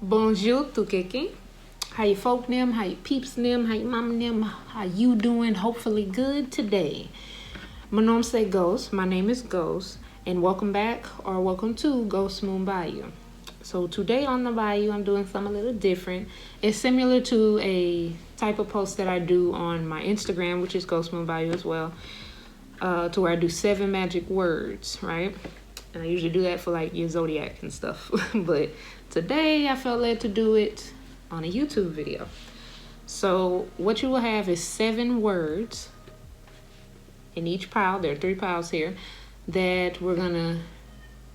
Bonjour, Tukeki. How you folk them? How you peeps them? How you mama them? How you doing? Hopefully good today. My name say Ghost. My name is Ghost, and welcome back or welcome to GhostMoonBayou. So today on the Bayou, I'm doing something a little different. It's similar to a type of post that I do on my Instagram, which is GhostMoonBayou as well, to where I do 7 magic words, right? And I usually do that for like your zodiac and stuff. But today I felt led to do it on a YouTube video. So what you will have is 7 words in each pile. There are 3 piles here that we're gonna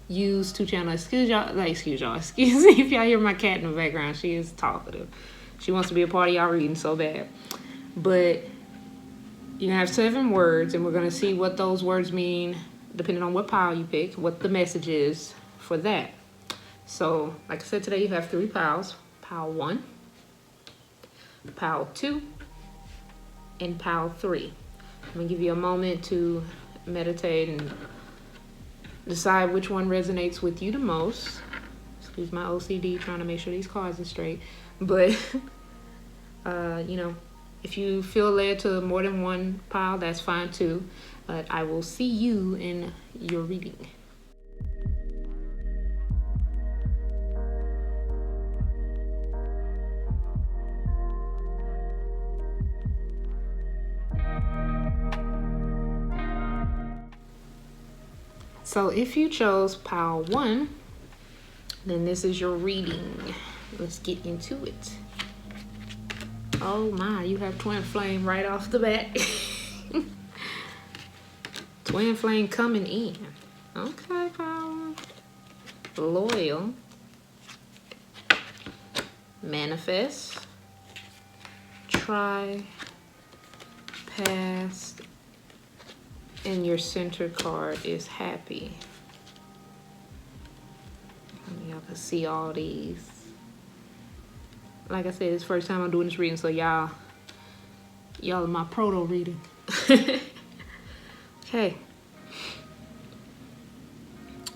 use to channel. Excuse me if y'all hear my cat in the background. She is talkative. She wants to be a part of y'all reading so bad. But you have 7 words, and we're gonna see what those words mean depending on what pile you pick, what the message is for that. So, like I said, today you have 3 piles. Pile 1, pile 2, and pile 3. I'm gonna give you a moment to meditate and decide which one resonates with you the most. Excuse my OCD, trying to make sure these cards are straight. But, you know, if you feel led to more than one pile, that's fine too. But I will see you in your reading. So if you chose pile 1, then this is your reading. Let's get into it. Oh my, you have twin flame right off the bat. Twin flame coming in. Okay, pile 1. Loyal. Manifest. Try. Past. And your center card is happy. Y'all can see all these. Like I said, it's the first time I'm doing this reading, so y'all are my proto reading. Okay.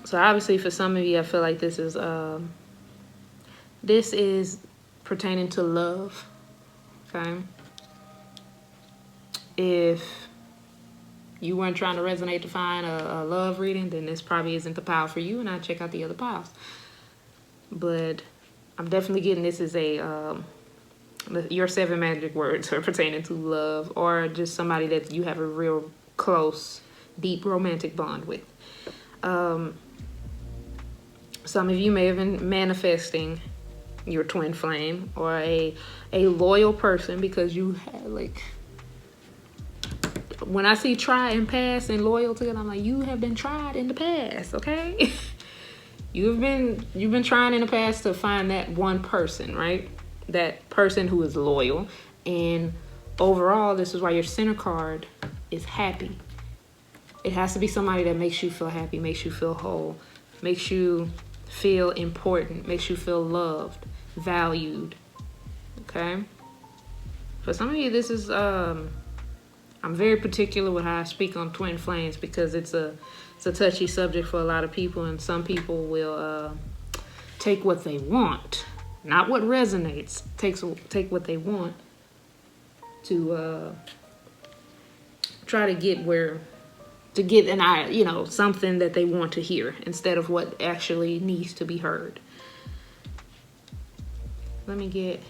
So obviously for some of you, I feel like this is pertaining to love. Okay. If you weren't trying to resonate to find a love reading, then this probably isn't the pile for you, and I'll check out the other piles. But I'm definitely getting this is your 7 magic words are pertaining to love, or just somebody that you have a real close, deep romantic bond with. Some of you may have been manifesting your twin flame or a loyal person, because you have, like, when I see try and pass and loyalty, I'm like, you have been tried in the past, okay? You've been trying in the past to find that one person, right? That person who is loyal. And overall, this is why your center card is happy. It has to be somebody that makes you feel happy, makes you feel whole, makes you feel important, makes you feel loved, valued, okay? For some of you, this is, I'm very particular with how I speak on twin flames, because it's a touchy subject for a lot of people, and some people will take what they want, not what resonates. Take what they want to try to get something that they want to hear instead of what actually needs to be heard. Let me get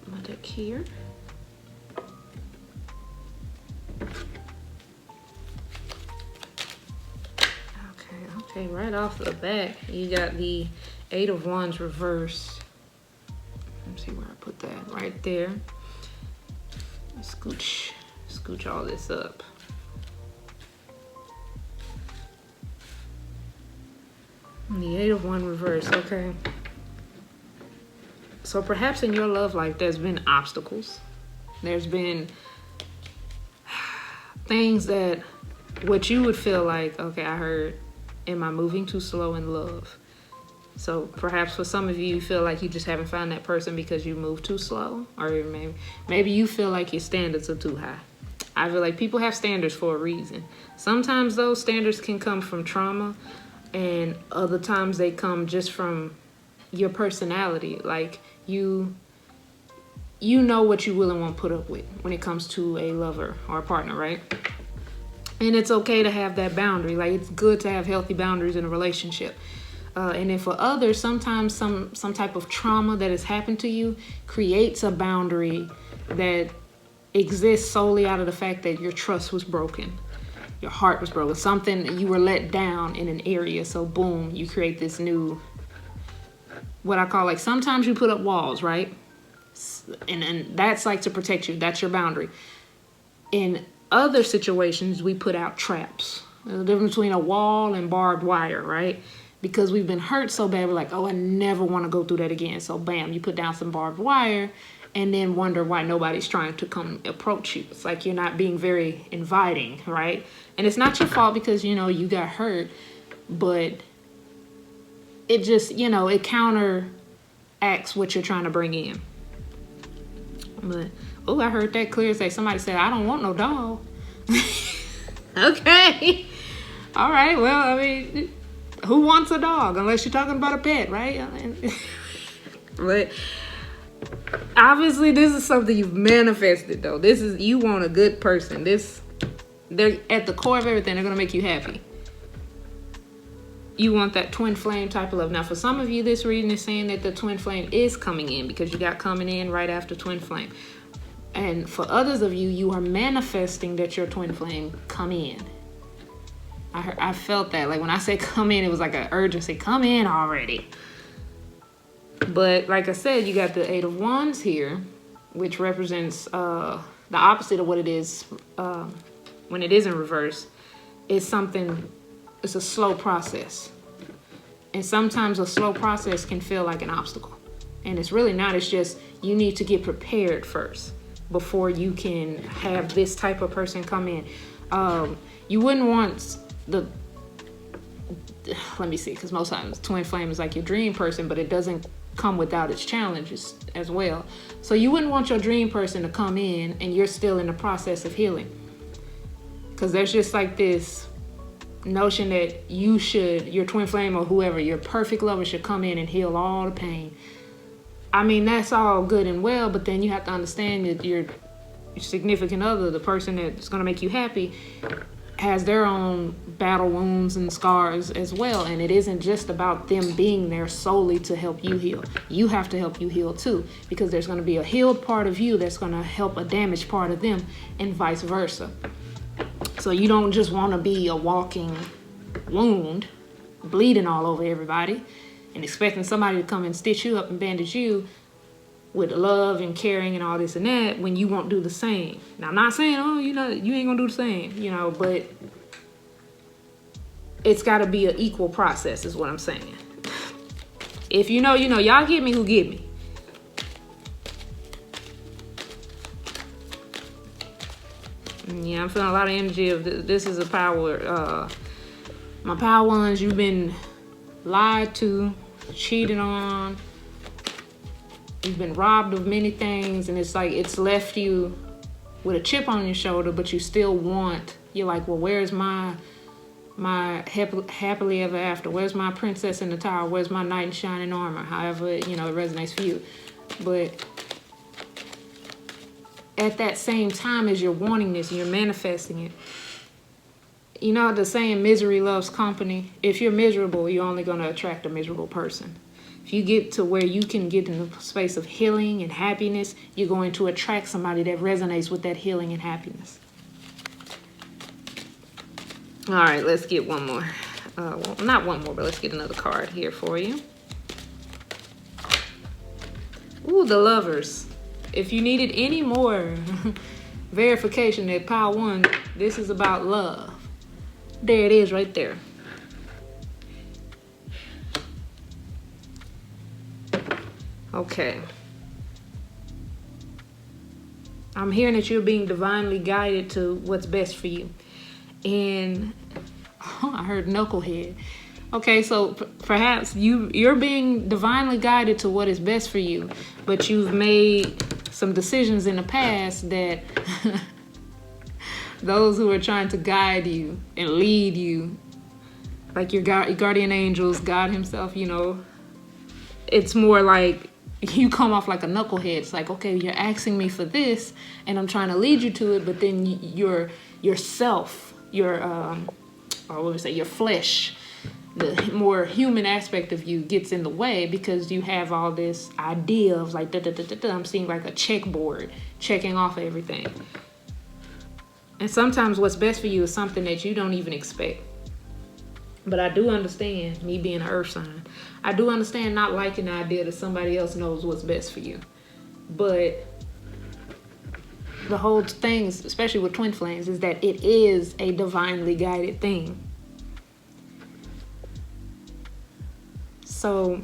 my deck here. Okay, right off the bat, you got the 8 of Wands reversed. Let me see where I put that. Right there. Scooch all this up. And the 8 of Wands reversed. Okay. So perhaps in your love life, there's been obstacles. There's been things that what you would feel like, okay, I heard, am I moving too slow in love? So perhaps for some of you, you feel like you just haven't found that person because you move too slow, or maybe you feel like your standards are too high. I feel like people have standards for a reason. Sometimes those standards can come from trauma, and other times they come just from your personality. Like you know what you will and won't put up with when it comes to a lover or a partner, right? And it's okay to have that boundary. Like, it's good to have healthy boundaries in a relationship. And then for others, sometimes some type of trauma that has happened to you creates a boundary that exists solely out of the fact that your trust was broken. Your heart was broken. Something, you were let down in an area. So boom, you create this new, what I call, like, sometimes you put up walls, right? And that's like to protect you. That's your boundary. In other situations, we put out traps. There's a difference between a wall and barbed wire, right? Because we've been hurt so bad, we're like, oh, I never want to go through that again. So bam, you put down some barbed wire and then wonder why nobody's trying to come approach you. It's like you're not being very inviting, right? And it's not your fault because, you know, you got hurt, but it just, you know, it counteracts what you're trying to bring in. But, oh, I heard that clear say. Somebody said, I don't want no dog. Okay. All right. Well, I mean, who wants a dog? Unless you're talking about a pet, right? But obviously, this is something you've manifested, though. This is, you want a good person. They're at the core of everything. They're going to make you happy. You want that twin flame type of love. Now, for some of you, this reading is saying that the twin flame is coming in because you got coming in right after twin flame. And for others of you, you are manifesting that your twin flame come in. I felt that. Like, when I said come in, it was like an urgency. Come in already. But like I said, you got the Eight of Wands here, which represents the opposite of what it is when it is in reverse. It's something... It's a slow process. And sometimes a slow process can feel like an obstacle. And it's really not. It's just you need to get prepared first before you can have this type of person come in. You wouldn't want the... Let me see, because most times twin flame is like your dream person, but it doesn't come without its challenges as well. So you wouldn't want your dream person to come in and you're still in the process of healing. Because there's just like this notion that your twin flame or whoever, your perfect lover should come in and heal all the pain. I mean, that's all good and well, but then you have to understand that your significant other, the person that's going to make you happy, has their own battle wounds and scars as well. And it isn't just about them being there solely to help you heal. You have to help you heal too, because there's going to be a healed part of you that's going to help a damaged part of them, and vice versa. So you don't just want to be a walking wound, bleeding all over everybody, and expecting somebody to come and stitch you up and bandage you with love and caring and all this and that when you won't do the same. Now, I'm not saying, oh, you know, you ain't gonna do the same, you know, but it's got to be an equal process is what I'm saying. If you know, you know. Y'all get me who get me. Yeah, I'm feeling a lot of energy of this is a power. My power ones, you've been lied to, cheated on. You've been robbed of many things, and it's like it's left you with a chip on your shoulder, but you still want, you're like, well, where's my happily ever after? Where's my princess in the tower? Where's my knight in shining armor? However, you know, it resonates for you. But at that same time as you're wanting this and you're manifesting it, you know the saying, misery loves company. If you're miserable, you're only going to attract a miserable person. If you get to where you can get in the space of healing and happiness, you're going to attract somebody that resonates with that healing and happiness. All right, let's get one more. Well, not one more, but let's get another card here for you. Ooh, the Lovers. If you needed any more verification that Pile 1, this is about love. There it is right there. Okay. I'm hearing that you're being divinely guided to what's best for you. And I heard knucklehead. Okay, so perhaps you're being divinely guided to what is best for you, but you've made some decisions in the past that those who are trying to guide you and lead you, like your guardian angels, God himself, you know, it's more like you come off like a knucklehead. It's like, okay, you're asking me for this and I'm trying to lead you to it, but then yourself, your flesh, the more human aspect of you gets in the way because you have all this idea of like, I'm seeing like a checkboard, checking off everything. And sometimes what's best for you is something that you don't even expect. But I do understand, me being an earth sign, I do understand not liking the idea that somebody else knows what's best for you. But the whole thing, especially with twin flames, is that it is a divinely guided thing. So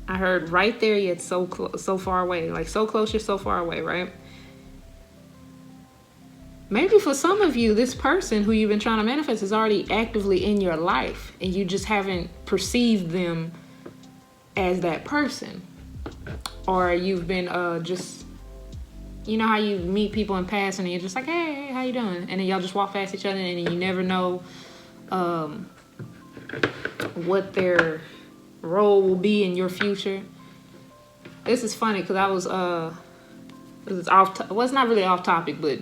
I heard right there, yet so far away. Like so close, you're so far away, right? Maybe for some of you, this person who you've been trying to manifest is already actively in your life and you just haven't perceived them as that person. Or you've been just, you know how you meet people in passing and you're just like, hey, how you doing? And then y'all just walk past each other and you never know what their role will be in your future. This is funny because I was it's not really off topic, but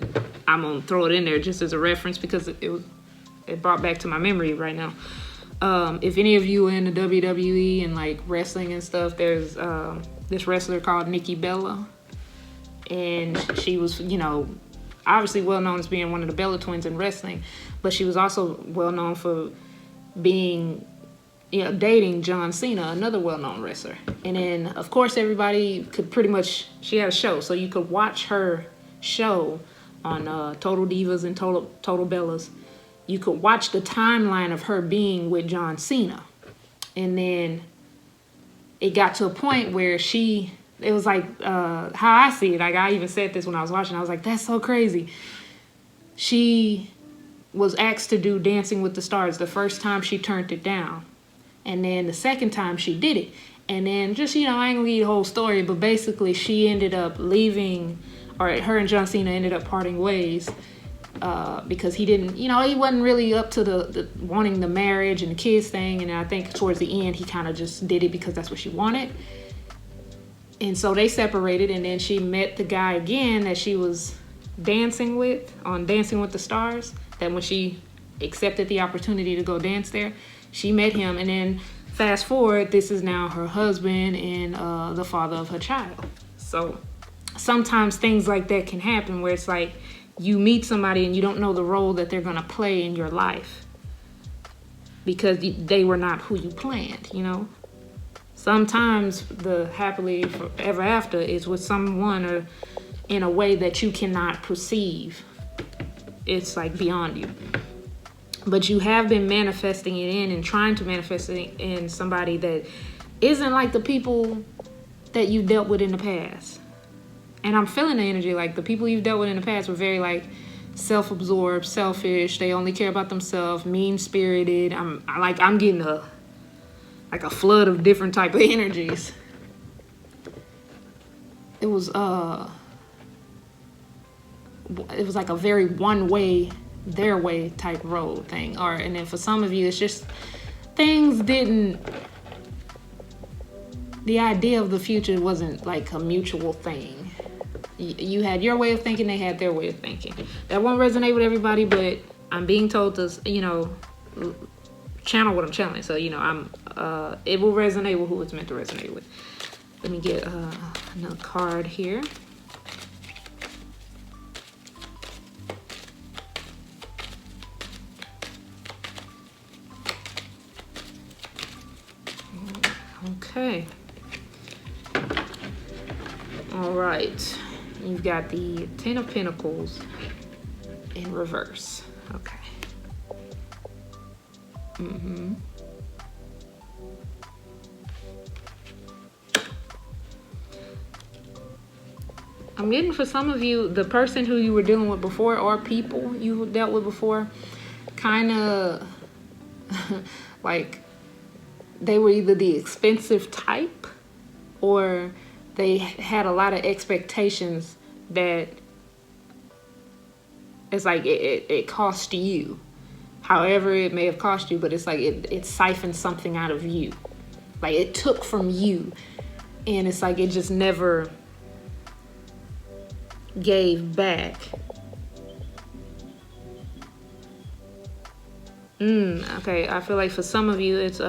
I'm gonna throw it in there just as a reference because it brought back to my memory right now. If any of you are in the WWE and like wrestling and stuff, there's this wrestler called Nikki Bella, and she was, you know, obviously well known as being one of the Bella twins in wrestling, but she was also well known for being, you know, dating John Cena, another well-known wrestler. And then, of course, everybody could pretty much, she had a show, so you could watch her show on Total Divas and Total Bellas. You could watch the timeline of her being with John Cena. And then it got to a point where it was like, how I see it, like I even said this when I was watching, I was like, that's so crazy. She was asked to do Dancing with the Stars. The first time she turned it down. And then the second time she did it. And then just, you know, I ain't gonna give you the whole story, but basically she ended up leaving, or her and John Cena ended up parting ways because he didn't, you know, he wasn't really up to the wanting the marriage and the kids thing. And I think towards the end, he kind of just did it because that's what she wanted. And so they separated, and then she met the guy again that she was dancing with on Dancing with the Stars, that when she accepted the opportunity to go dance there, she met him, and then fast forward, this is now her husband and the father of her child. So sometimes things like that can happen where it's like you meet somebody and you don't know the role that they're going to play in your life because they were not who you planned, you know. Sometimes the happily ever after is with someone or in a way that you cannot perceive. It's like beyond you. But you have been manifesting it in and trying to manifest it in somebody that isn't like the people that you dealt with in the past. And I'm feeling the energy like the people you've dealt with in the past were very like self-absorbed, selfish. They only care about themselves, mean-spirited. I'm getting a flood of different type of energies. It was like a very one-way, their way type road thing. And then for some of you, it's just things didn't, the idea of the future wasn't like a mutual thing. You had your way of thinking, they had their way of thinking. That won't resonate with everybody, but I'm being told to, you know, channel what I'm channeling. So, you know, it will resonate with who it's meant to resonate with. Let me get another card here. Okay. All right. You've got the Ten of Pentacles in reverse. Okay. I'm getting for some of you, the person who you were dealing with before or people you dealt with before, kind of like they were either the expensive type or they had a lot of expectations that it's like it cost you. However it may have cost you, but it's like it siphoned something out of you. Like it took from you. And it's like it just never gave back. Okay, I feel like for some of you, it's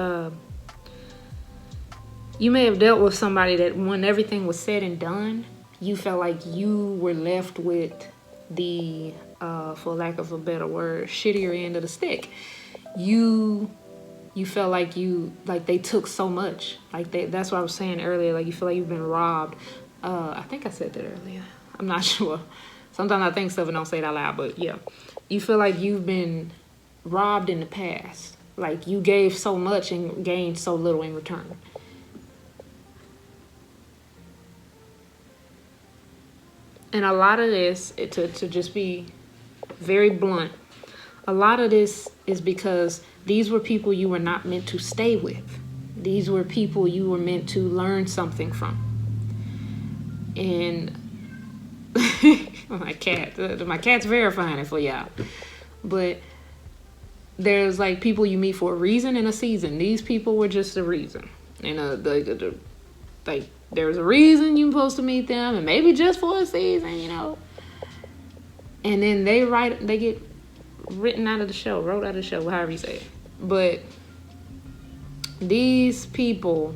you may have dealt with somebody that when everything was said and done, you felt like you were left with the, for lack of a better word, shittier end of the stick. You felt like they took so much. Like that's what I was saying earlier. Like you feel like you've been robbed. I think I said that earlier. I'm not sure. Sometimes I think stuff and don't say it out loud, but yeah. You feel like you've been robbed in the past. Like you gave so much and gained so little in return. And a lot of this, to just be very blunt, a lot of this is because these were people you were not meant to stay with. These were people you were meant to learn something from. And my cat's verifying it for y'all. But there's like people you meet for a reason and a season. These people were just a reason. And like there's a reason you're supposed to meet them, and maybe just for a season, you know. And then they get wrote out of the show, however you say it. But these people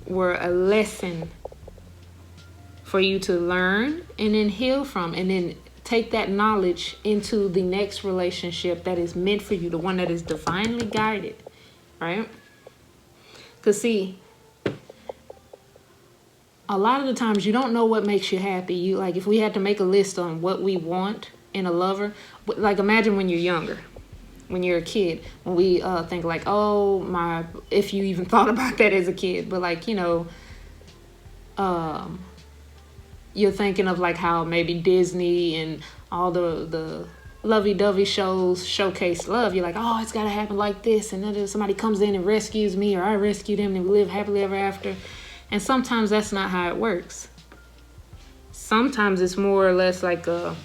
were a lesson for you to learn and then heal from, and then take that knowledge into the next relationship that is meant for you, the one that is divinely guided, right? Because see, a lot of the times you don't know what makes you happy. You like, if we had to make a list on what we want in a lover, like imagine when you're younger, when you're a kid, when we think like, oh, if you even thought about that as a kid, but like, you know, you're thinking of like how maybe Disney and all the lovey-dovey shows showcase love. You're like, oh, it's got to happen like this. And then somebody comes in and rescues me, or I rescue them, and we live happily ever after. And sometimes that's not how it works. Sometimes it's more or less like a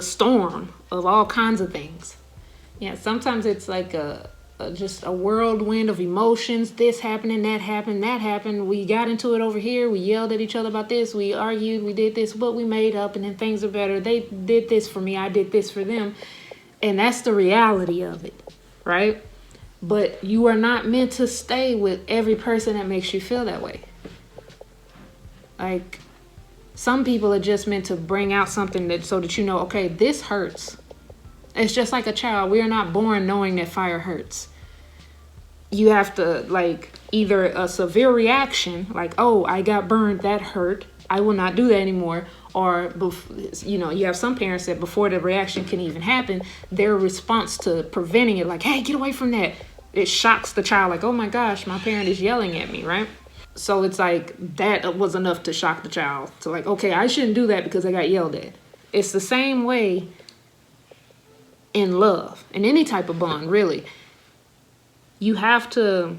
storm of all kinds of things. Yeah, sometimes it's like just a whirlwind of emotions. This happening, that happened. We got into it over here. We yelled at each other about this. We argued. We did this, but we made up, and then things are better. They did this for me. I did this for them. And that's the reality of it, right? But you are not meant to stay with every person that makes you feel that way. Like, some people are just meant to bring out something so that you know, okay, this hurts. It's just like a child. We are not born knowing that fire hurts. You have to, like, either a severe reaction, like, oh, I got burned, that hurt, I will not do that anymore. Or, you know, you have some parents that before the reaction can even happen, their response to preventing it, like, hey, get away from that. It shocks the child, like, oh my gosh, my parent is yelling at me, right? So it's like that was enough to shock the child. So like, okay, I shouldn't do that because I got yelled at. It's the same way in love, in any type of bond, really. You have to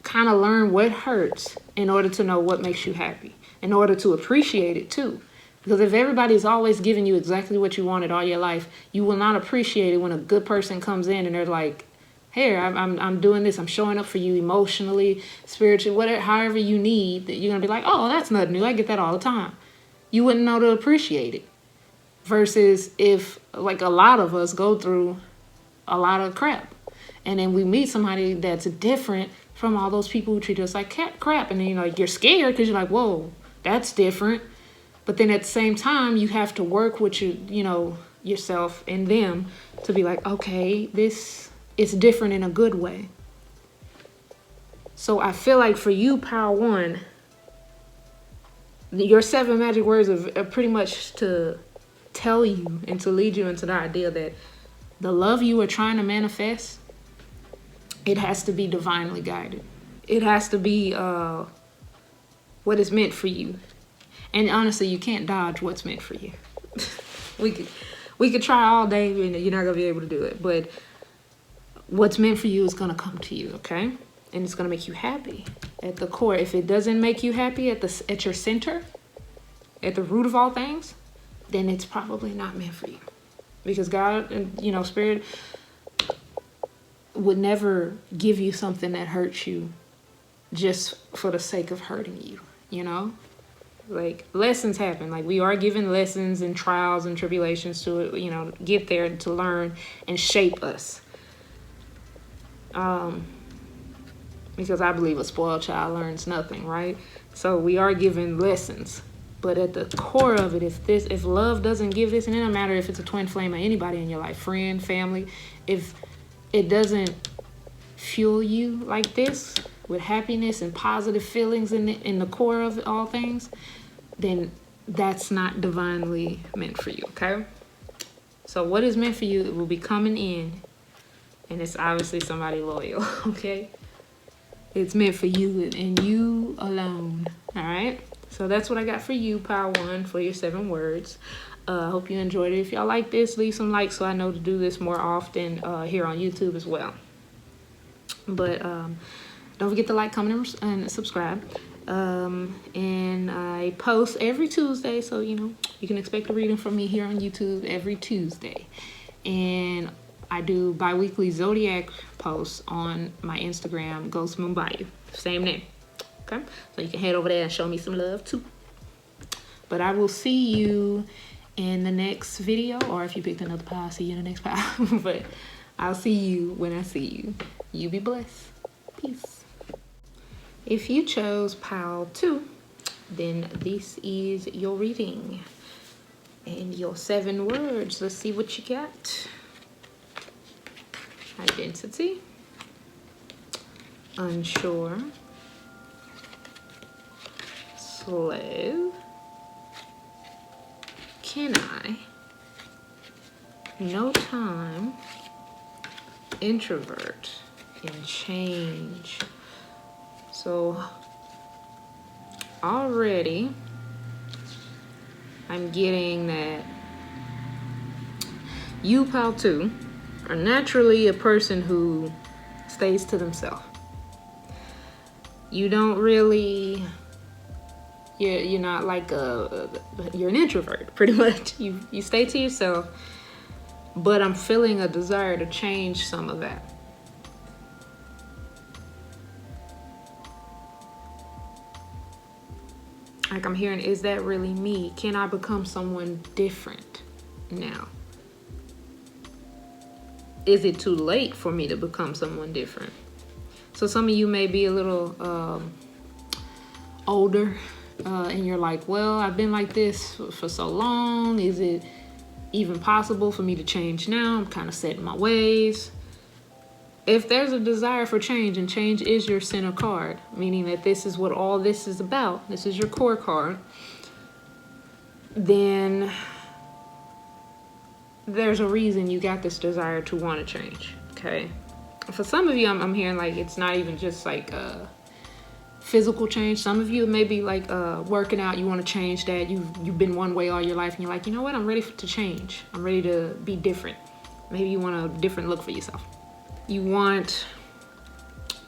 kind of learn what hurts in order to know what makes you happy, in order to appreciate it too. Because if everybody's always giving you exactly what you wanted all your life, you will not appreciate it when a good person comes in and they're like, here, I'm doing this. I'm showing up for you emotionally, spiritually, whatever, however you need. You're going to be like, oh, that's nothing new. I get that all the time. You wouldn't know to appreciate it. Versus if, like, a lot of us go through a lot of crap. And then we meet somebody that's different from all those people who treat us like crap. And then, you know, you're scared because you're like, whoa, that's different. But then at the same time, you have to work with yourself and them to be like, okay, this is different in a good way. So I feel like for you, Power One, your 7 magic words are pretty much to tell you and to lead you into the idea that the love you are trying to manifest, it has to be divinely guided. It has to be what is meant for you. And honestly, you can't dodge what's meant for you. We could try all day and you're not going to be able to do it. But what's meant for you is going to come to you, okay? And it's going to make you happy. at the core, if it doesn't make you happy at your center, at the root of all things, then it's probably not meant for you. Because God and, you know, Spirit would never give you something that hurts you just for the sake of hurting you, you know? Like, lessons happen. Like, we are given lessons and trials and tribulations to, you know, get there, to learn and shape us. Because I believe a spoiled child learns nothing, right? So we are given lessons. But at the core of it, if love doesn't give this, and it doesn't matter if it's a twin flame or anybody in your life, friend, family, if it doesn't fuel you like this, with happiness and positive feelings in the core of all things, then that's not divinely meant for you, okay? So what is meant for you will be coming in, and it's obviously somebody loyal, okay? It's meant for you and you alone, all right? So that's what I got for you, Pile 1, for your 7 words. I hope you enjoyed it. If y'all like this, leave some likes so I know to do this more often here on YouTube as well. But don't forget to like, comment, and subscribe. And I post every Tuesday, so, you know, you can expect a reading from me here on YouTube every Tuesday. And I do bi-weekly zodiac posts on my Instagram, GhostMoonBayou. Same name. Okay? So you can head over there and show me some love too. But I will see you in the next video, or if you picked another pile, I'll see you in the next pile. But I'll see you when I see you. You be blessed. Peace. If you chose pile 2, then this is your reading and your 7 words. Let's see what you got. Identity, unsure, slave, can I, no time, introvert, and change. So already I'm getting that you, pile 2, are naturally a person who stays to themselves. You don't really, you're not like you're an introvert, pretty much. You stay to yourself, but I'm feeling a desire to change some of that. Like, I'm hearing, is that really me? Can I become someone different now? Is it too late for me to become someone different? So some of you may be a little older, and you're like, well, I've been like this for so long. Is it even possible for me to change now? I'm kind of set in my ways. If there's a desire for change, and change is your center card, meaning that this is what all this is about, this is your core card, then there's a reason you got this desire to want to change, okay? For some of you, I'm hearing like it's not even just like a physical change. Some of you, it may be like working out, you want to change that. You've been one way all your life, and you're like, you know what? I'm ready to change. I'm ready to be different. Maybe you want a different look for yourself. You want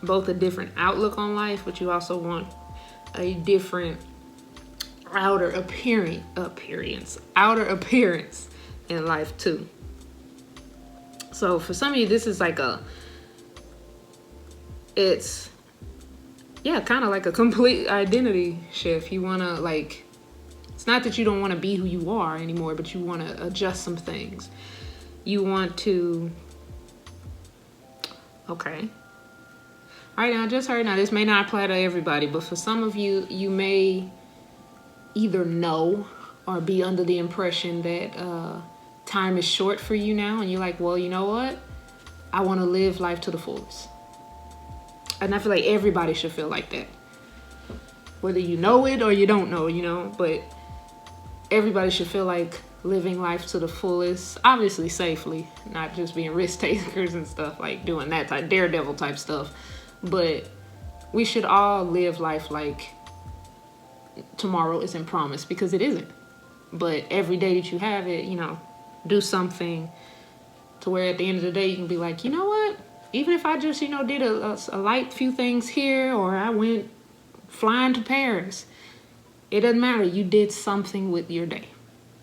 both a different outlook on life, but you also want a different outer appearance in life too. So for some of you, this is like it's kind of like a complete identity shift. You want to, like, it's not that you don't want to be who you are anymore, but you want to adjust some things. You want to, okay. All right, now I just heard, now this may not apply to everybody, but for some of you, you may either know or be under the impression that time is short for you now, and you're like, well, you know what? I want to live life to the fullest. And I feel like everybody should feel like that. Whether you know it or you don't know, you know, but everybody should feel like living life to the fullest, obviously safely, not just being risk takers and stuff, like doing that type, daredevil type stuff. But we should all live life like tomorrow isn't promised, because it isn't. But every day that you have it, you know, do something to where at the end of the day you can be like, you know what? Even if I just, you know, did a light few things here, or I went flying to Paris. It doesn't matter. You did something with your day.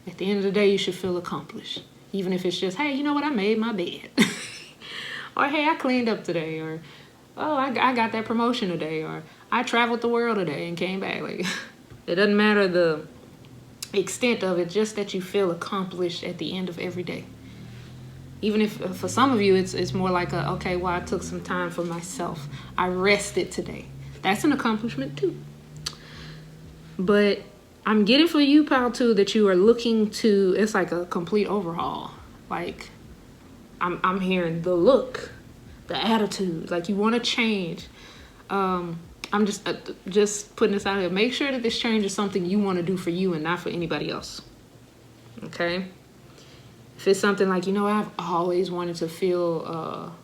At the end of the day, you should feel accomplished. Even if it's just, hey, you know what? I made my bed. Or, hey, I cleaned up today. Or, oh, I got that promotion today. Or, I traveled the world today and came back. Like, it doesn't matter the extent of it, just that you feel accomplished at the end of every day. Even if for some of you it's more like okay, well, I took some time for myself, I rested today. That's an accomplishment too. But I'm getting for you, pal, too, that you are looking to, it's like a complete overhaul. Like I'm hearing the look, the attitude, like you want to change. I'm just putting this out here. Make sure that this change is something you want to do for you and not for anybody else. Okay? If it's something like, you know, I've always wanted to feel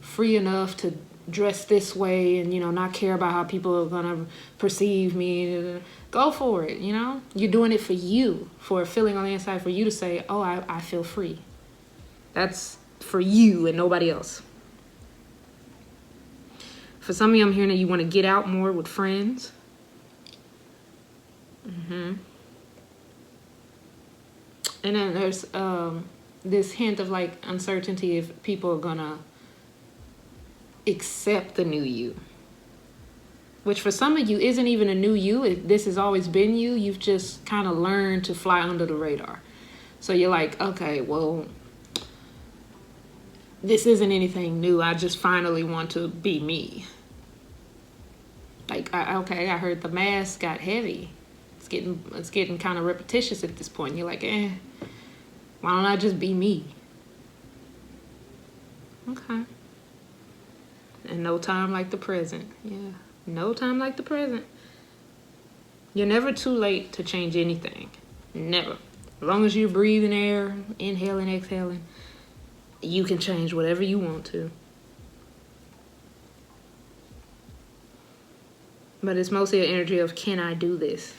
free enough to dress this way and, you know, not care about how people are going to perceive me, go for it, you know? You're doing it for you, for a feeling on the inside, for you to say, oh, I feel free. That's for you and nobody else. For some of you, I'm hearing that you want to get out more with friends. And then there's this hint of like uncertainty if people are gonna accept the new you, which for some of you isn't even a new you. This has always been you. You've just kind of learned to fly under the radar. So you're like, okay, well, this isn't anything new. I just finally want to be me. Like, okay, I heard the mask got heavy. It's getting kind of repetitious at this point. You're like, why don't I just be me? Okay. And no time like the present. Yeah, no time like the present. You're never too late to change anything. Never. As long as you're breathing air, inhaling, exhaling, you can change whatever you want to. But it's mostly an energy of, can I do this?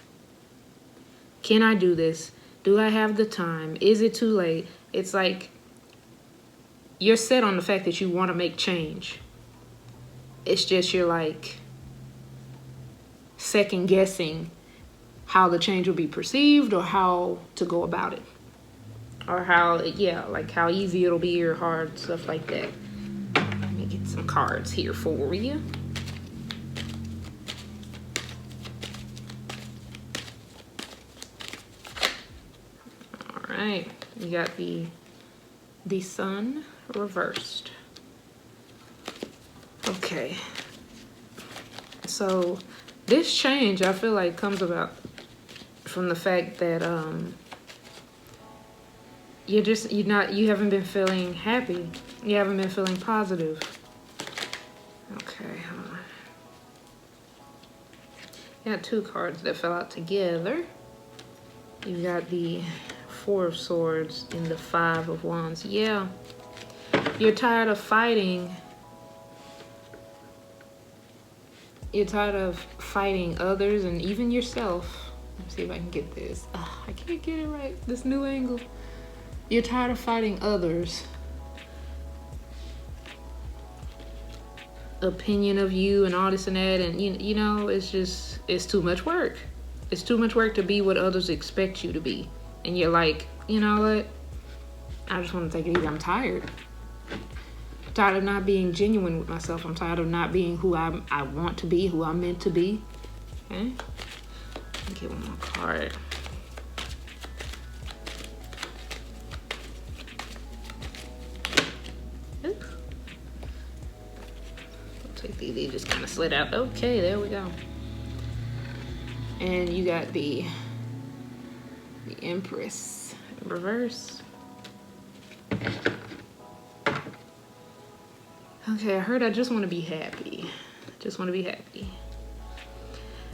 Can I do this? Do I have the time? Is it too late? It's like you're set on the fact that you want to make change. It's just you're like second guessing how the change will be perceived or how to go about it. Or how, like how easy it'll be or hard, stuff like that. Let me get some cards here for you. Right, you got the sun reversed. Okay, so this change I feel like comes about from the fact that you haven't been feeling happy. You haven't been feeling positive. Okay, hold on. You got two cards that fell out together. You got the Four of Swords and the Five of Wands. Yeah, you're tired of fighting. You're tired of fighting others and even yourself. Let me see if I can get this. I can't get it right. This new angle. You're tired of fighting others' opinion of you and all this and that, and you know, it's too much work. It's too much work to be what others expect you to be. And you're like, you know what? I just want to take it easy. I'm tired. I'm tired of not being genuine with myself. I'm tired of not being who I want to be, who I'm meant to be. Okay? Let me get one more card. Oops. I'll take these. They just kind of slid out. Okay, there we go. And you got the Empress in reverse. Okay, I heard I just want to be happy. Just want to be happy.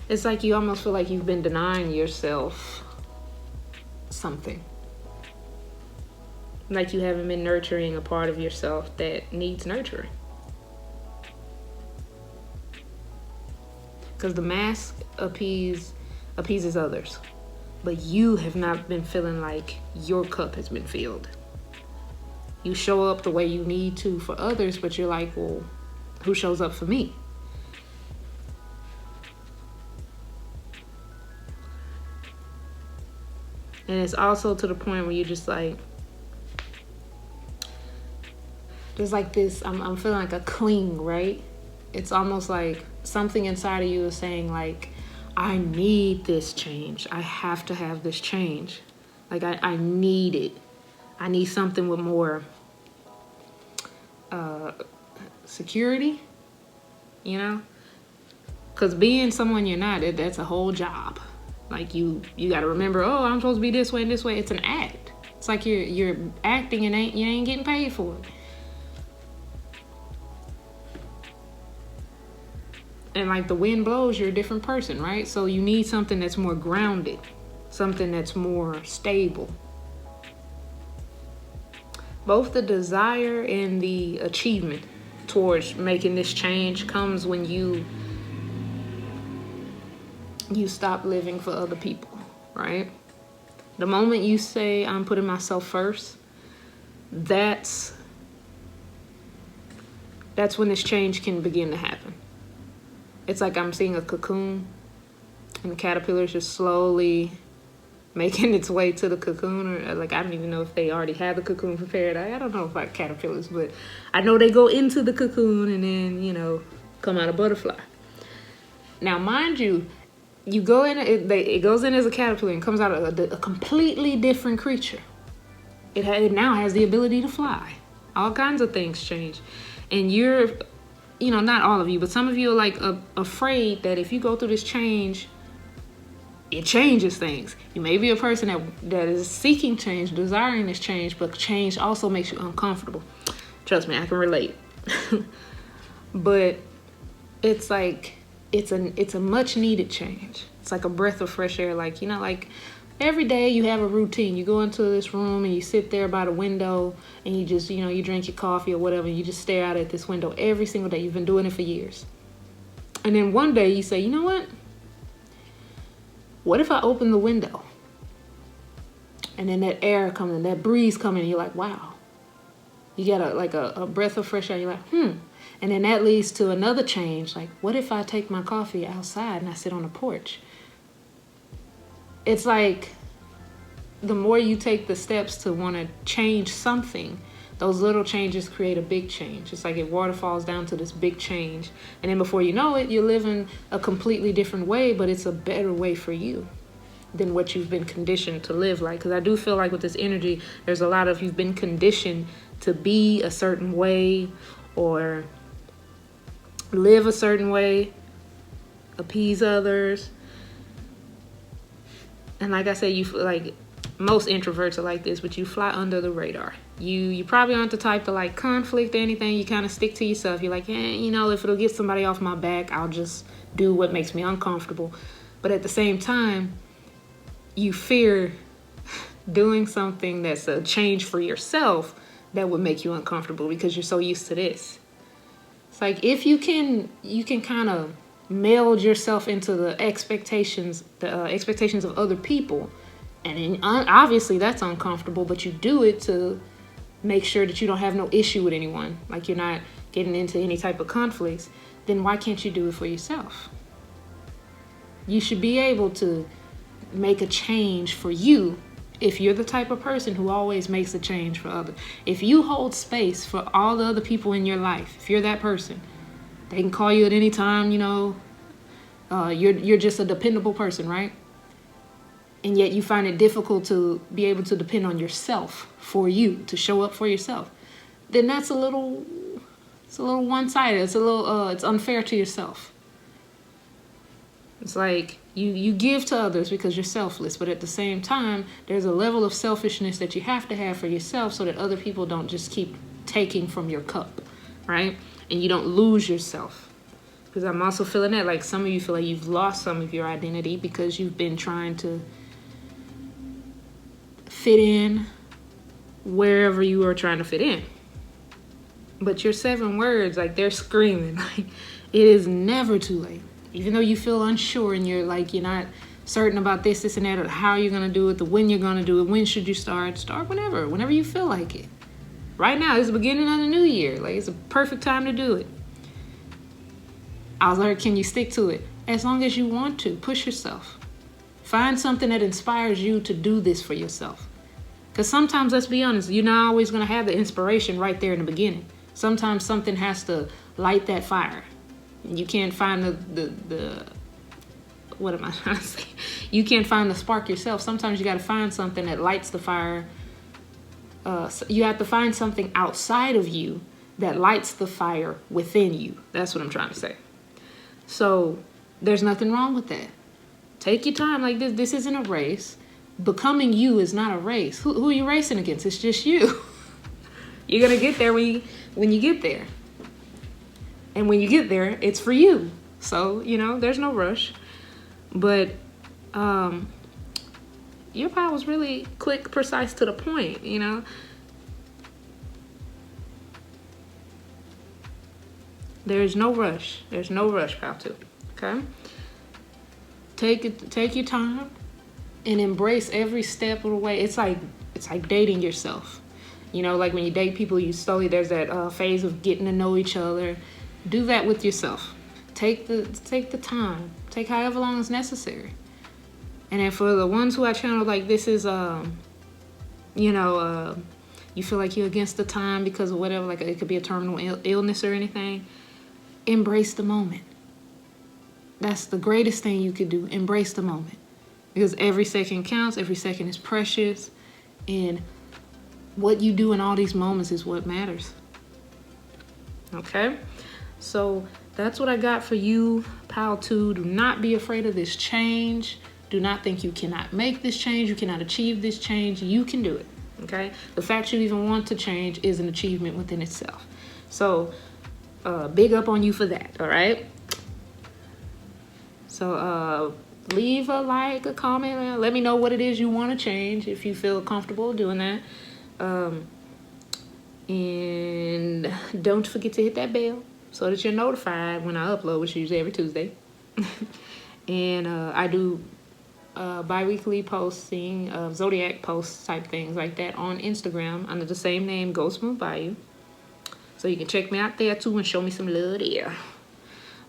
It's like you almost feel like you've been denying yourself something. Like you haven't been nurturing a part of yourself that needs nurturing. Because the mask appeases others. But you have not been feeling like your cup has been filled. You show up the way you need to for others, but you're like, well, who shows up for me? And it's also to the point where you're just like, there's like this, I'm feeling like a cling, right? It's almost like something inside of you is saying like, I need this change. I have to have this change. Like I need it. I need something with more security, you know? Because being someone you're not, that's a whole job. Like you got to remember, oh, I'm supposed to be this way and this way. It's an act. It's like you're acting and you ain't getting paid for it. And like the wind blows, you're a different person, right? So you need something that's more grounded, something that's more stable. Both the desire and the achievement towards making this change comes when you stop living for other people, right? The moment you say, I'm putting myself first, that's when this change can begin to happen. It's like I'm seeing a cocoon and the caterpillar is just slowly making its way to the cocoon, or like, I don't even know if they already have the cocoon prepared. I don't know about caterpillars, but I know they go into the cocoon and then, you know, come out a butterfly. Now, mind you, you go in, it goes in as a caterpillar and comes out a completely different creature. It now has the ability to fly. All kinds of things change. And you're, you know, not all of you, but some of you are like afraid that if you go through this change, it changes things. You may be a person that is seeking change, desiring this change, but change also makes you uncomfortable. Trust me, I can relate. But it's like, it's a much needed change. It's like a breath of fresh air. Like, you know, like every day you have a routine. You go into this room and you sit there by the window and you just, you know, you drink your coffee or whatever. And you just stare out at this window every single day. You've been doing it for years. And then one day you say, you know what? What if I open the window? And then that air comes and that breeze comes and you're like, wow. You get a breath of fresh air. You're like, And then that leads to another change. Like, what if I take my coffee outside and I sit on the porch? It's like the more you take the steps to want to change something, those little changes create a big change. It's like it waterfalls down to this big change. And then before you know it, you're living a completely different way, but it's a better way for you than what you've been conditioned to live like. Because I do feel like with this energy, there's a lot of you've been conditioned to be a certain way or live a certain way, appease others. And like I said, you feel like most introverts are like this, but you fly under the radar. You probably aren't the type to like conflict or anything. You kind of stick to yourself. You're like, you know, if it'll get somebody off my back, I'll just do what makes me uncomfortable. But at the same time, you fear doing something that's a change for yourself that would make you uncomfortable because you're so used to this. It's like if you can kind of meld yourself into the expectations of other people, and then obviously that's uncomfortable, but you do it to make sure that you don't have no issue with anyone, like you're not getting into any type of conflicts, then why can't you do it for yourself? You should be able to make a change for you if you're the type of person who always makes a change for others. If you hold space for all the other people in your life, if you're that person, they can call you at any time, you know, you're just a dependable person, right? And yet you find it difficult to be able to depend on yourself for you, to show up for yourself, then that's it's a little one-sided. It's unfair to yourself. It's like you give to others because you're selfless, but at the same time, there's a level of selfishness that you have to have for yourself so that other people don't just keep taking from your cup, right? And you don't lose yourself. Because I'm also feeling that, like some of you feel like you've lost some of your identity because you've been trying to fit in wherever you are trying to fit in. But your 7 words, like they're screaming, like it is never too late. Even though you feel unsure and you're not certain about this and that, or how you're going to do it, when you're going to do it, when should you start whenever you feel like it. Right now is the beginning of the new year. Like it's a perfect time to do it. I was like, can you stick to it? As long as you want to, push yourself. Find something that inspires you to do this for yourself. Because sometimes, let's be honest, you're not always going to have the inspiration right there in the beginning. Sometimes something has to light that fire. You can't find the what am I trying to say? You can't find the spark yourself. Sometimes you got to find something that lights the fire. You have to find something outside of you that lights the fire within you. That's what I'm trying to say. So there's nothing wrong with that. Take your time. Like this isn't a race. Becoming you is not a race. Who are you racing against? It's just you. You're gonna get there when you get there. And when you get there, it's for you. So, there's no rush. But your pile was really quick, precise, to the point, There's no rush. There's no rush, pal two. Okay? Take your time and embrace every step of the way. It's like dating yourself. Like when you date people, there's that phase of getting to know each other. Do that with yourself. Take the time. Take however long is necessary. And then for the ones who I channel, like this is, you feel like you're against the time because of whatever, like it could be a terminal illness or anything. Embrace the moment. That's the greatest thing you could do. Embrace the moment. Because every second counts. Every second is precious. And what you do in all these moments is what matters. Okay? So that's what I got for you, pile 2. Do not be afraid of this change. Do not think you cannot make this change. You cannot achieve this change. You can do it. Okay? The fact you even want to change is an achievement within itself. So big up on you for that. All right? So leave a like, a comment. Let me know what it is you want to change if you feel comfortable doing that. And don't forget to hit that bell so that you're notified when I upload, which is usually every Tuesday. And I do bi-weekly posting of zodiac posts type things like that on Instagram under the same name, GhostMoonBayou. So you can check me out there too and show me some love there.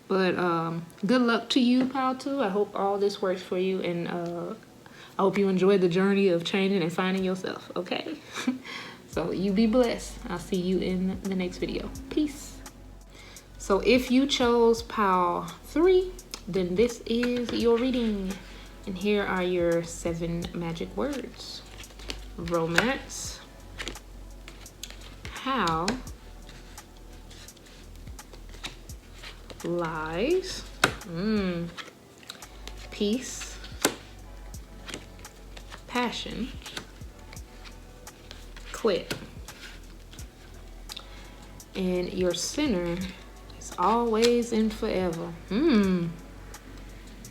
But good luck to you, pile 2. I hope all this works for you, and I hope you enjoyed the journey of changing and finding yourself, okay? So you be blessed. I'll see you in the next video. Peace. So if you chose pile 3, then this is your reading. And here are your 7 magic words. Romance. How. Lies. Peace. Passion. Quit. And your center is always and forever.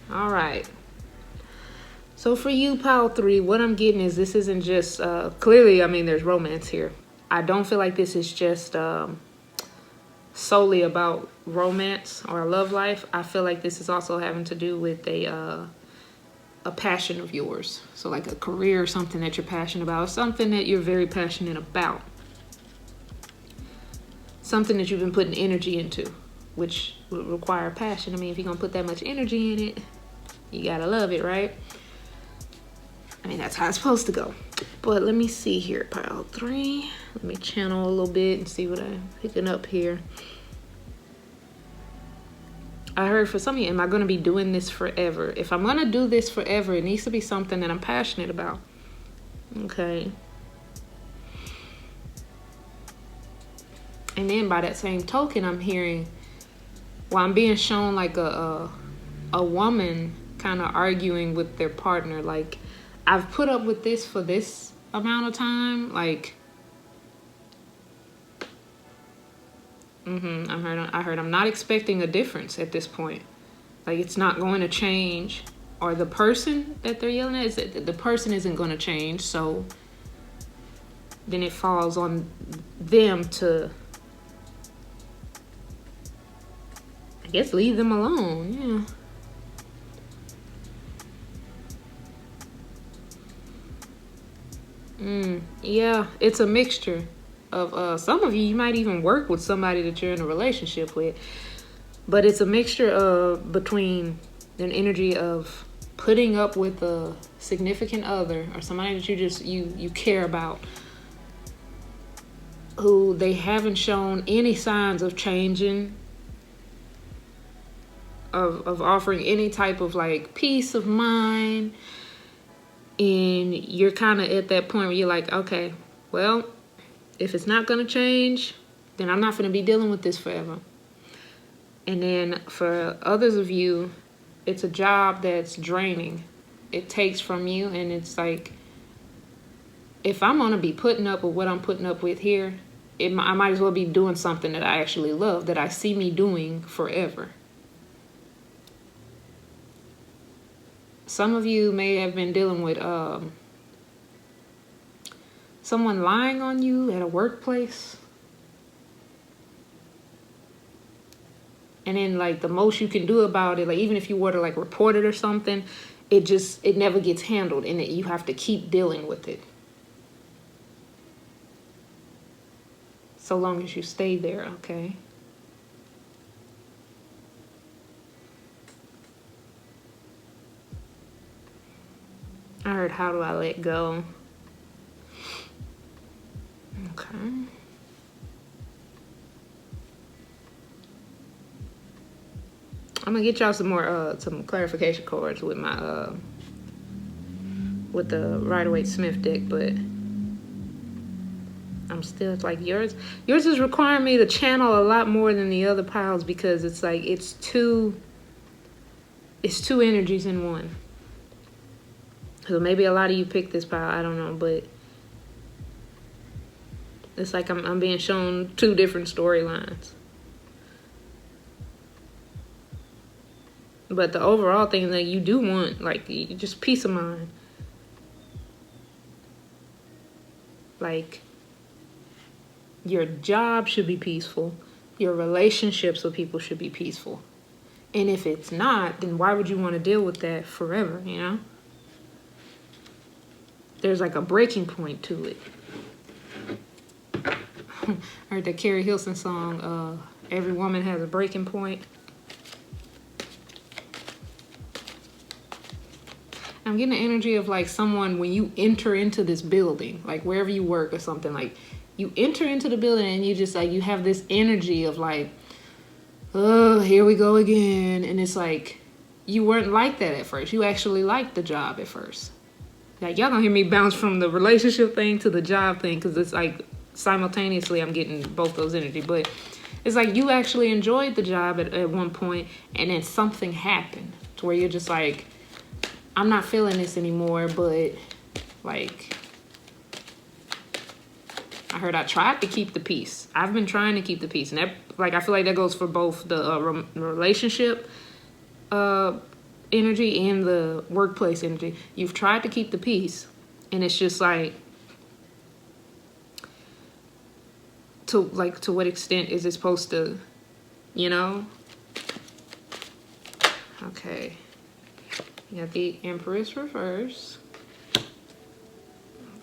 All right. So for you, pile 3, what I'm getting is this isn't just, clearly, there's romance here. I don't feel like this is just solely about romance or a love life. I feel like this is also having to do with a passion of yours. So like a career or something that you're passionate about, something that you're very passionate about. Something that you've been putting energy into, which would require passion. If you're going to put that much energy in it, you got to love it, right? That's how it's supposed to go. But let me see here, pile 3. Let me channel a little bit and see what I'm picking up here. I heard for some of you, am I going to be doing this forever? If I'm going to do this forever, it needs to be something that I'm passionate about. Okay. And then by that same token, I'm hearing, I'm being shown like a woman kind of arguing with their partner. Like, I've put up with this for this amount of time. Like, I heard I'm not expecting a difference at this point. Like, it's not going to change. Or the person that they're yelling at, the person isn't going to change. So then it falls on them to, I guess, leave them alone. Yeah, it's a mixture of some of you might even work with somebody that you're in a relationship with, but it's a mixture of between an energy of putting up with a significant other or somebody that you care about, who they haven't shown any signs of changing, of offering any type of like peace of mind, and you're kind of at that point where you're like, okay, well, if it's not going to change, then I'm not going to be dealing with this forever. And then for others of you, it's a job that's draining. It takes from you, and it's like, if I'm going to be putting up with what I'm putting up with here, I might as well be doing something that I actually love, that I see me doing forever. Some of you may have been dealing with someone lying on you at a workplace. And then like the most you can do about it, like even if you were to like report it or something, it never gets handled, and you have to keep dealing with it. So long as you stay there, okay? I heard, how do I let go? Okay. I'm gonna get y'all some more some clarification cards with my with the Rider-Waite-Smith deck, but I'm still like, yours is requiring me to channel a lot more than the other piles, because it's like it's two energies in one. So maybe a lot of you picked this pile, I don't know, but it's like I'm being shown two different storylines. But the overall thing that you do want, like, just peace of mind. Like, your job should be peaceful. Your relationships with people should be peaceful. And if it's not, then why would you want to deal with that forever, you know? There's like a breaking point to it. I heard that Carrie Hilson song, Every Woman Has a Breaking Point. I'm getting the energy of like someone, when you enter into this building, like wherever you work or something, like you enter into the building and you just like, you have this energy of like, oh, here we go again. And it's like, you weren't like that at first. You actually liked the job at first. Like, y'all gonna hear me bounce from the relationship thing to the job thing, because it's like simultaneously I'm getting both those energy. But it's like you actually enjoyed the job at one point, and then something happened to where you're just like, I'm not feeling this anymore. But like, I heard I tried to keep the peace. I've been trying to keep the peace, and that, like, I feel like that goes for both the relationship energy and the workplace energy. You've tried to keep the peace, and it's just like, to what extent is it supposed to, you know? Okay, you got the Empress reverse.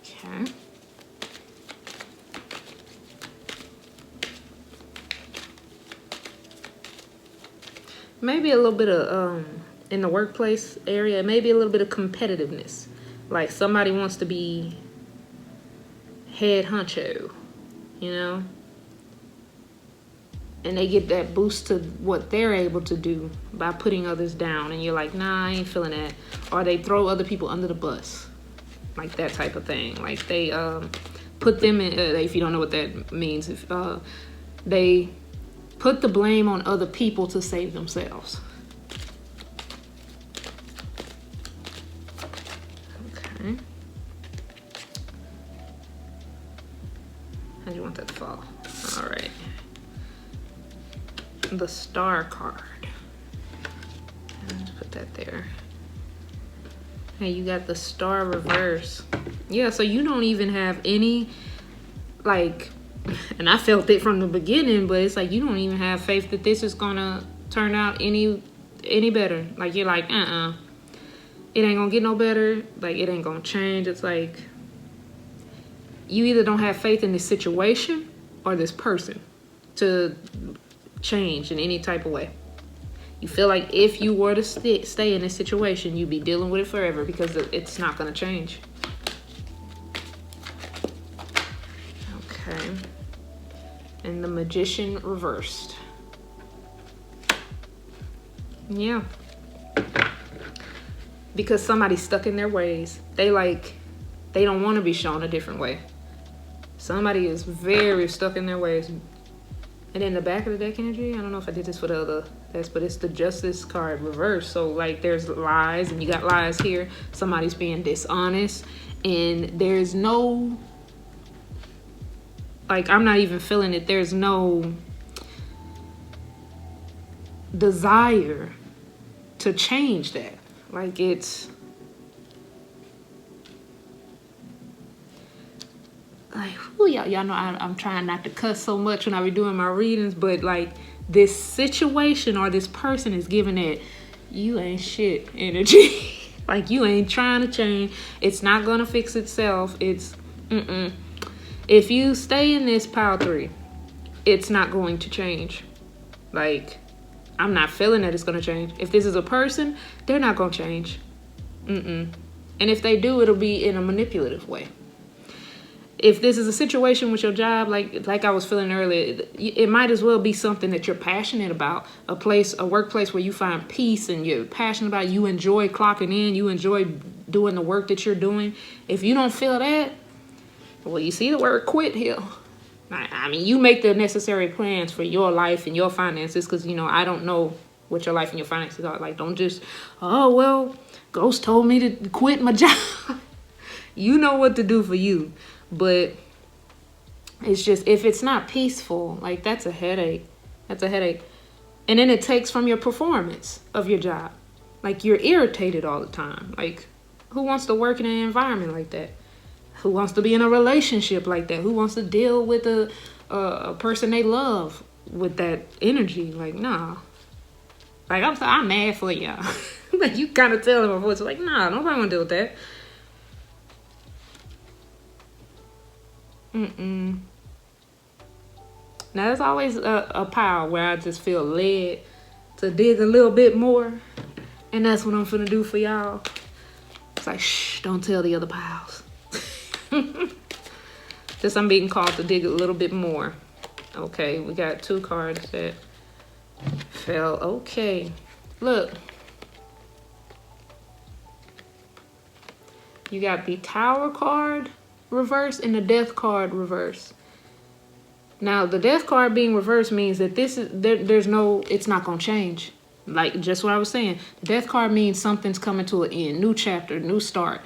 Okay. Maybe a little bit of in the workplace area, maybe a little bit of competitiveness. Like somebody wants to be head honcho, you know? And they get that boost to what they're able to do by putting others down. And you're like, nah, I ain't feeling that. Or they throw other people under the bus. Like that type of thing. Like they put them in, if you don't know what that means, if they put the blame on other people to save themselves. Okay. How do you want that to fall? All right. The Star card. Let's put that there. Hey, you got the Star reverse. Yeah, so you don't even have any, like, and I felt it from the beginning, but it's like you don't even have faith that this is gonna turn out any better. Like, you're like, it ain't gonna get no better. Like, it ain't gonna change. It's like, you either don't have faith in this situation or this person to change in any type of way. You feel like if you were to stay in this situation, you'd be dealing with it forever because it's not going to change. Okay. And the Magician reversed. Yeah. Because somebody's stuck in their ways. They don't want to be shown a different way. Somebody is very stuck in their ways. And in the back of the deck energy, I don't know if I did this for the other decks, but it's the Justice card reversed. So like there's lies, and you got lies here. Somebody's being dishonest, and there's no, like, I'm not even feeling it. There's no desire to change that. Like, it's like, y'all know I'm trying not to cuss so much when I be doing my readings, but like this situation or this person is giving it, you ain't shit energy. Like, you ain't trying to change. It's not gonna fix itself. It's if you stay in this pile 3, it's not going to change. Like, I'm not feeling that it's gonna change. If this is a person, they're not gonna change. And if they do, it'll be in a manipulative way. If this is a situation with your job, like I was feeling earlier, it might as well be something that you're passionate about, a workplace where you find peace and you're passionate about, you enjoy clocking in, you enjoy doing the work that you're doing. If you don't feel that, well, you see the word quit here. I mean, you make the necessary plans for your life and your finances, because, you know, I don't know what your life and your finances are. Like, don't just, oh, well, Ghost told me to quit my job. You know what to do for you. But it's just, if it's not peaceful, like, that's a headache. That's a headache. And then it takes from your performance of your job. Like, you're irritated all the time. Like, who wants to work in an environment like that? Who wants to be in a relationship like that? Who wants to deal with a person they love with that energy? Like, nah. Like, I'm mad for y'all. Like, you kind of tell in my voice, like, nah, nobody want to deal with that. Now, there's always a pile where I just feel led to dig a little bit more. And that's what I'm finna do for y'all. It's like, shh, don't tell the other piles. Just I'm being called to dig a little bit more. Okay, we got 2 cards that fell. Okay, look. You got the Tower card reverse and the Death card reverse. Now, the Death card being reversed means that there's no, it's not gonna change. Like, just what I was saying, the Death card means something's coming to an end, new chapter, new start.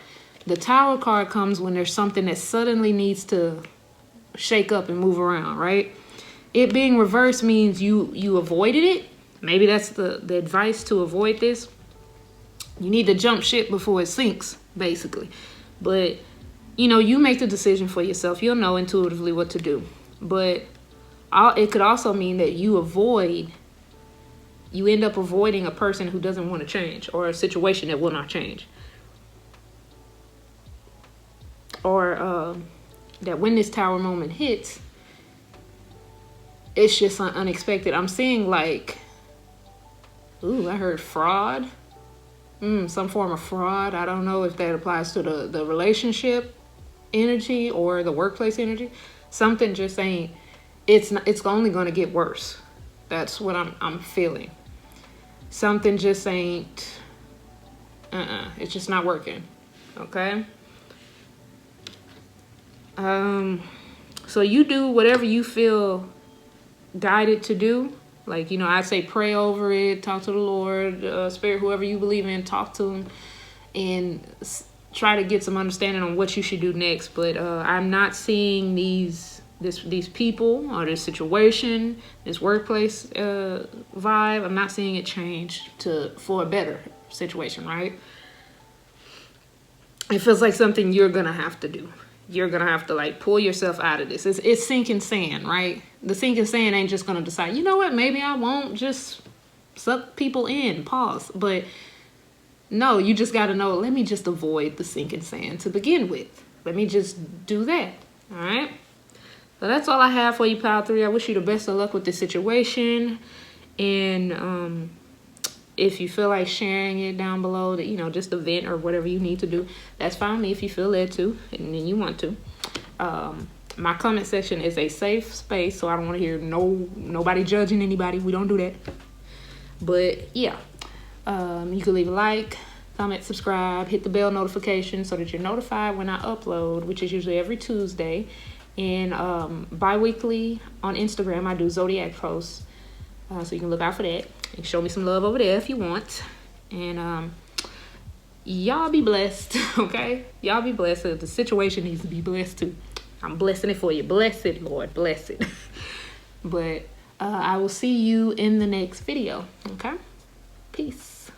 The Tower card comes when there's something that suddenly needs to shake up and move around, right? It being reversed means you avoided it. Maybe that's the advice to avoid this. You need to jump ship before it sinks, basically. But, you know, you make the decision for yourself. You'll know intuitively what to do. But it could also mean that you end up avoiding a person who doesn't want to change, or a situation that will not change. Or that when this Tower moment hits, it's just unexpected. I'm seeing, like, ooh, I heard fraud. Some form of fraud. I don't know if that applies to the relationship energy or the workplace energy. Something just saying it's only going to get worse. That's what I'm feeling. Something just ain't, it's just not working. Okay. So you do whatever you feel guided to do. Like, you know, I say pray over it, talk to the Lord, Spirit, whoever you believe in, talk to him, and try to get some understanding on what you should do next. But I'm not seeing these people or this situation, this workplace vibe. I'm not seeing it change for a better situation, right? It feels like something you're gonna have to do. You're gonna have to, like, pull yourself out of this. It's sinking sand, right? The sinking sand ain't just gonna decide, you know what, maybe I won't just suck people in, pause. But no, you just gotta know, let me just avoid the sinking sand to begin with. Let me just do that, all right? So that's all I have for you, Pile 3. I wish you the best of luck with this situation. And If you feel like sharing it down below, that, you know, just a vent or whatever you need to do, that's fine with me if you feel led to and then you want to. My comment section is a safe space, so I don't want to hear nobody judging anybody. We don't do that. But yeah, you can leave a like, comment, subscribe, hit the bell notification so that you're notified when I upload, which is usually every Tuesday. And bi-weekly on Instagram, I do Zodiac posts. So you can look out for that. And show me some love over there if you want. And y'all be blessed, okay? Y'all be blessed. The situation needs to be blessed too. I'm blessing it for you. Bless it, Lord. Bless it. But I will see you in the next video, okay? Peace.